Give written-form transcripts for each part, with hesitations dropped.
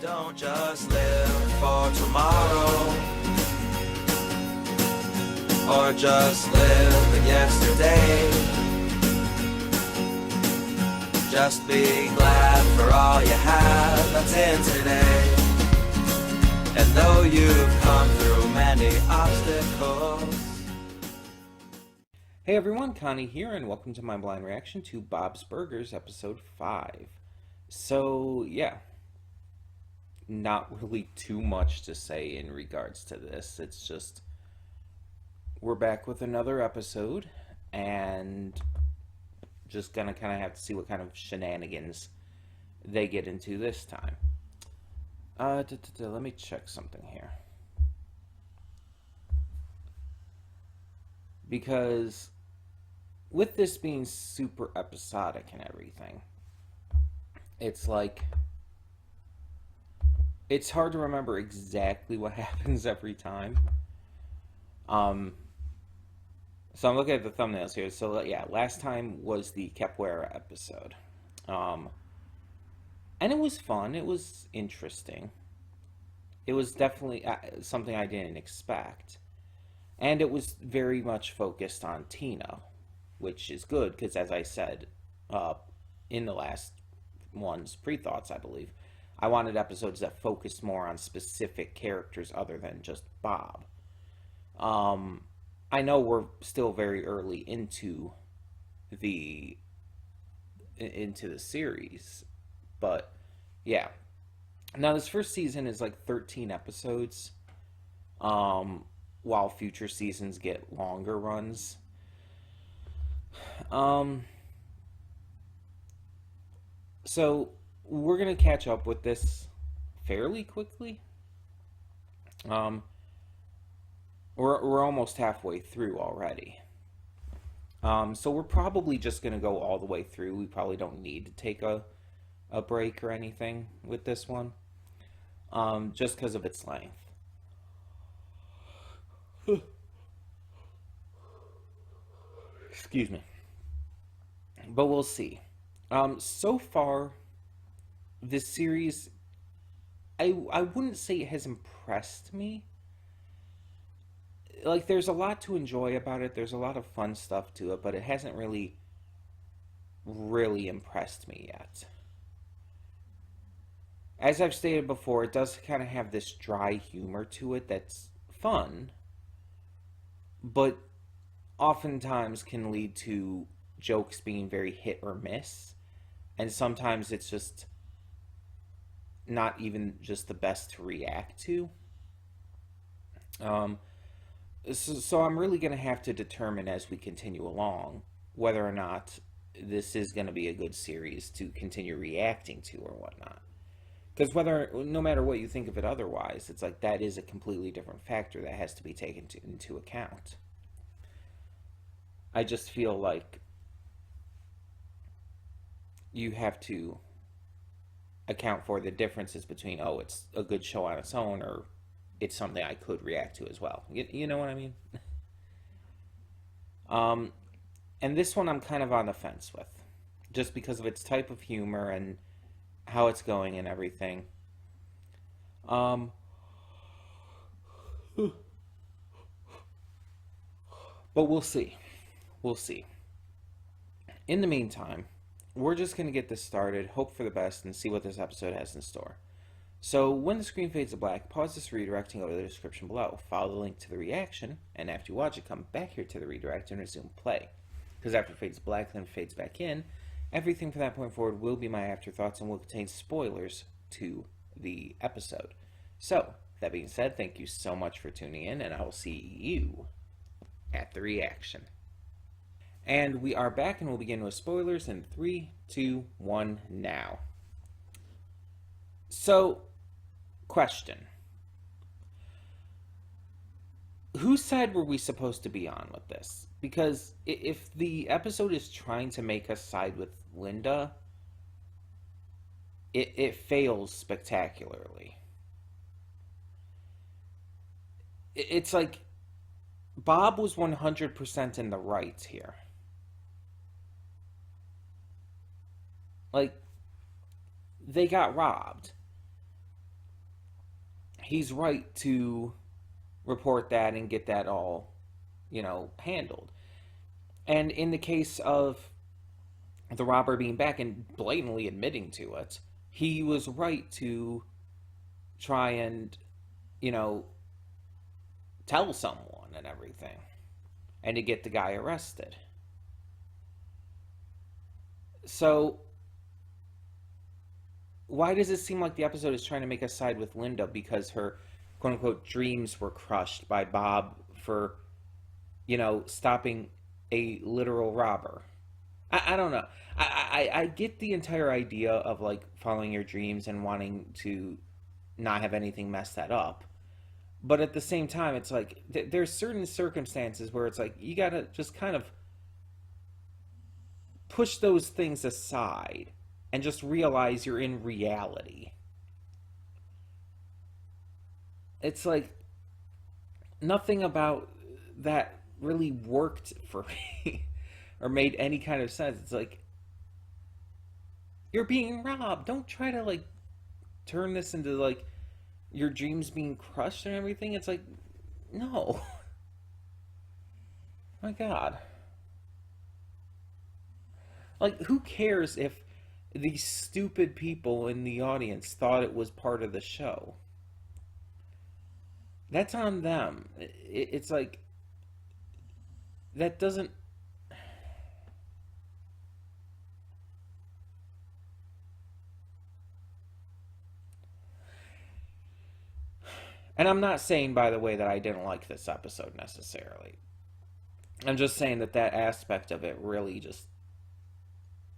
Don't just live for tomorrow, or just live in yesterday. Just be glad for all you have that's in today. And though you've come through many obstacles. Hey everyone, Connie here, and welcome to my blind reaction to Bob's Burgers, episode 5. So, yeah, not really too much to say in regards to this. It's just, we're back with another episode, and just gonna kind of have to see what kind of shenanigans they get into this time. Let me check something here. Because with this being super episodic and everything, it's like, it's hard to remember exactly what happens every time. So I'm looking at the thumbnails here. So yeah, last time was the Capoeira episode. And it was fun. It was interesting. It was definitely something I didn't expect. And it was very much focused on Tina, which is good because, as I said in the last one's pre-thoughts, I believe, I wanted episodes that focused more on specific characters other than just Bob. I know we're still very early into the series, but yeah. Now this first season is like 13 episodes. While future seasons get longer runs. So we're gonna catch up with this fairly quickly. We're almost halfway through already. So we're probably just gonna go all the way through. We probably don't need to take a break or anything with this one. Just because of its length. Excuse me. But we'll see. So far, this series, I wouldn't say it has impressed me. Like, there's a lot to enjoy about it. There's a lot of fun stuff to it, but it hasn't really impressed me yet. As I've stated before, it does kind of have this dry humor to it that's fun, but oftentimes can lead to jokes being very hit or miss, and sometimes it's just not even just the best to react to. So I'm really going to have to determine as we continue along whether or not this is going to be a good series to continue reacting to or whatnot. Because no matter what you think of it otherwise, it's like that is a completely different factor that has to be taken into account. I just feel like you have to account for the differences between, oh, it's a good show on its own, or it's something I could react to as well. You know what I mean? And this one I'm kind of on the fence with, just because of its type of humor and how it's going and everything. But we'll see. We'll see. In the meantime, we're just going to get this started, hope for the best, and see what this episode has in store. So, when the screen fades to black, pause this redirect and go to the description below. Follow the link to the reaction, and after you watch it, come back here to the redirect and resume play. Because after it fades to black, then it fades back in, everything from that point forward will be my afterthoughts and will contain spoilers to the episode. So, that being said, thank you so much for tuning in, and I will see you at the reaction. And we are back, and we'll begin with spoilers in 3, 2, 1, now. So, question. Whose side were we supposed to be on with this? Because if the episode is trying to make us side with Linda, it fails spectacularly. It's like Bob was 100% in the right here. Like, they got robbed. he's right to report that and get that all, handled. And in the case of the robber being back and blatantly admitting to it, he was right to try and, you know, tell someone and everything, and to get the guy arrested. So, why does it seem like the episode is trying to make us side with Linda because her quote unquote dreams were crushed by Bob for, stopping a literal robber? I don't know. I get the entire idea of like following your dreams and wanting to not have anything mess that up. But at the same time, it's like there's certain circumstances where it's like you gotta just kind of push those things aside and just realize you're in reality. It's like nothing about that really worked for me or made any kind of sense. It's like you're being robbed. Don't try to like turn this into like your dreams being crushed and everything. It's like, no. My God. Like, who cares if these stupid people in the audience thought it was part of the show? That's on them. It's like, that doesn't. And I'm not saying, by the way, that I didn't like this episode necessarily. I'm just saying that aspect of it really just...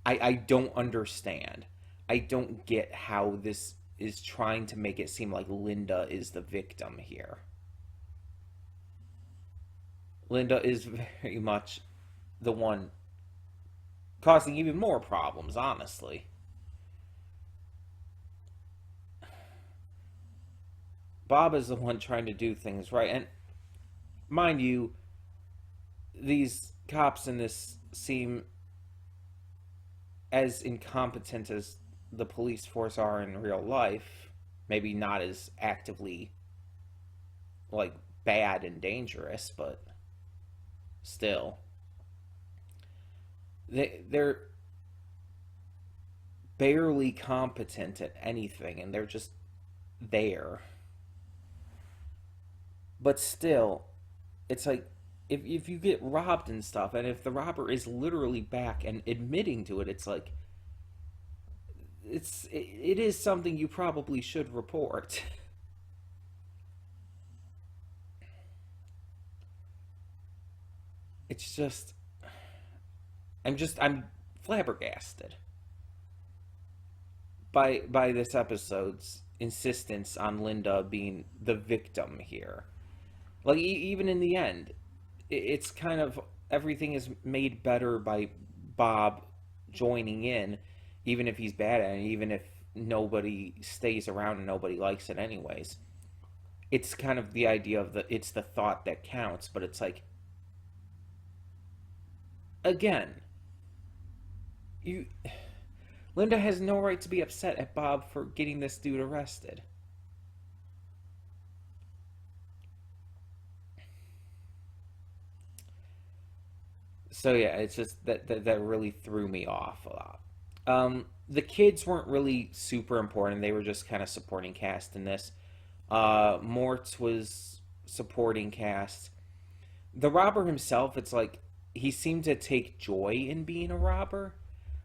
I don't understand. I don't get how this is trying to make it seem like Linda is the victim here. Linda is very much the one causing even more problems, honestly. Bob is the one trying to do things right. And mind you, these cops in this seem as incompetent as the police force are in real life. Maybe not as actively, like, bad and dangerous, but still. They're barely competent at anything, and they're just there. But still, it's like, if you get robbed and stuff, and if the robber is literally back and admitting to it, it's like, it is something you probably should report. It's just, I'm flabbergasted by this episode's insistence on Linda being the victim here. Like, even in the end, it's kind of, everything is made better by Bob joining in, even if he's bad at it, even if nobody stays around and nobody likes it anyways. It's kind of the idea of it's the thought that counts, but it's like, again, Linda has no right to be upset at Bob for getting this dude arrested. So yeah, it's just that really threw me off a lot. The kids weren't really super important. They were just kind of supporting cast in this. Mort was supporting cast. The robber himself, it's like he seemed to take joy in being a robber.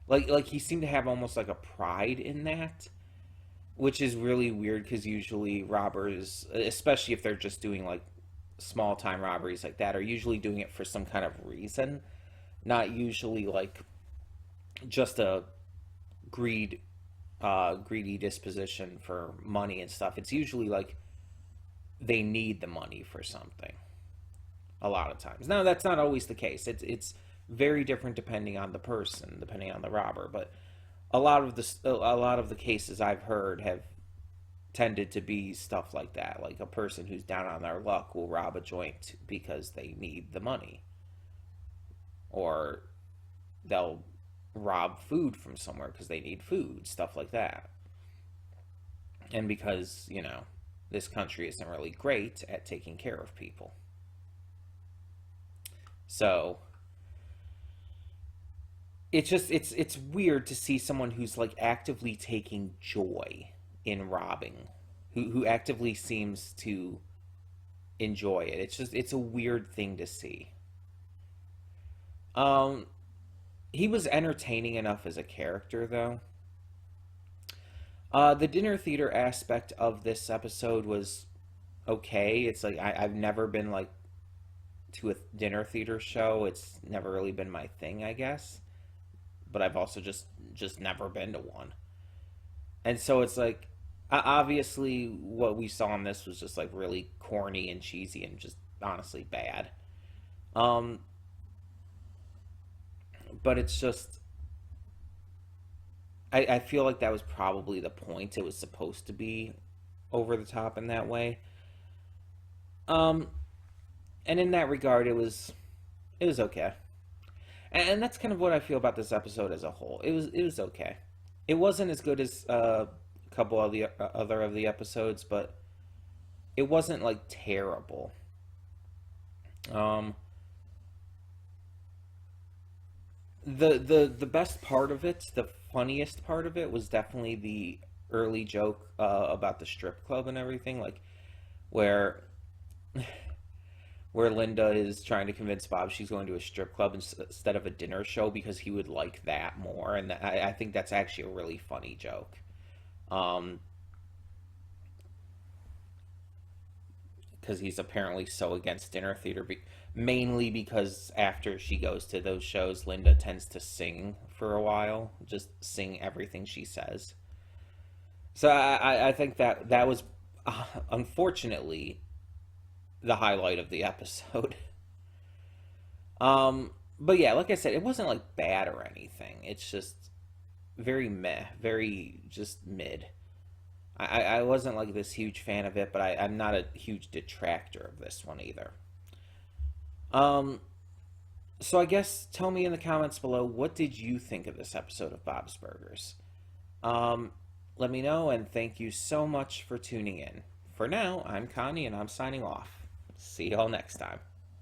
Like he seemed to have almost like a pride in that, which is really weird because usually robbers, especially if they're just doing like small time robberies like that, are usually doing it for some kind of reason. Not usually like just a greedy disposition for money and stuff. It's usually like they need the money for something. A lot of times. Now that's not always the case. It's very different depending on the person, depending on the robber. But a lot of the cases I've heard have tended to be stuff like that. Like a person who's down on their luck will rob a joint because they need the money. Or they'll rob food from somewhere because they need food, stuff like that. And because, this country isn't really great at taking care of people. So it's weird to see someone who's like actively taking joy in robbing, who actively seems to enjoy it. It's a weird thing to see. Um, he was entertaining enough as a character, though. The dinner theater aspect of this episode was okay. It's like I've never been like to a dinner theater show. It's never really been my thing, I guess. But I've also just never been to one. And so it's like obviously what we saw in this was just like really corny and cheesy and just honestly bad. Um, but it's just I feel like that was probably the point. It was supposed to be over the top in that way. Um, and in that regard, it was okay. And that's kind of what I feel about this episode as a whole. It was okay. It wasn't as good as a couple of the other of the episodes, but it wasn't like terrible. Um, the best part of it, the funniest part of it, was definitely the early joke about the strip club and everything, like where where Linda is trying to convince Bob she's going to a strip club instead of a dinner show because he would like that more, and I think that's actually a really funny joke. Um, because he's apparently so against dinner theater, mainly because after she goes to those shows, Linda tends to sing for a while, just sing everything she says. So I think that was unfortunately the highlight of the episode. But yeah, like I said, it wasn't like bad or anything. It's just very meh, very just mid. I wasn't like this huge fan of it, but I'm not a huge detractor of this one either. Um, so I guess tell me in the comments below, what did you think of this episode of Bob's Burgers? Um, Let me know, and thank you so much for tuning in. For now, I'm Connie, and I'm signing off. See y'all next time.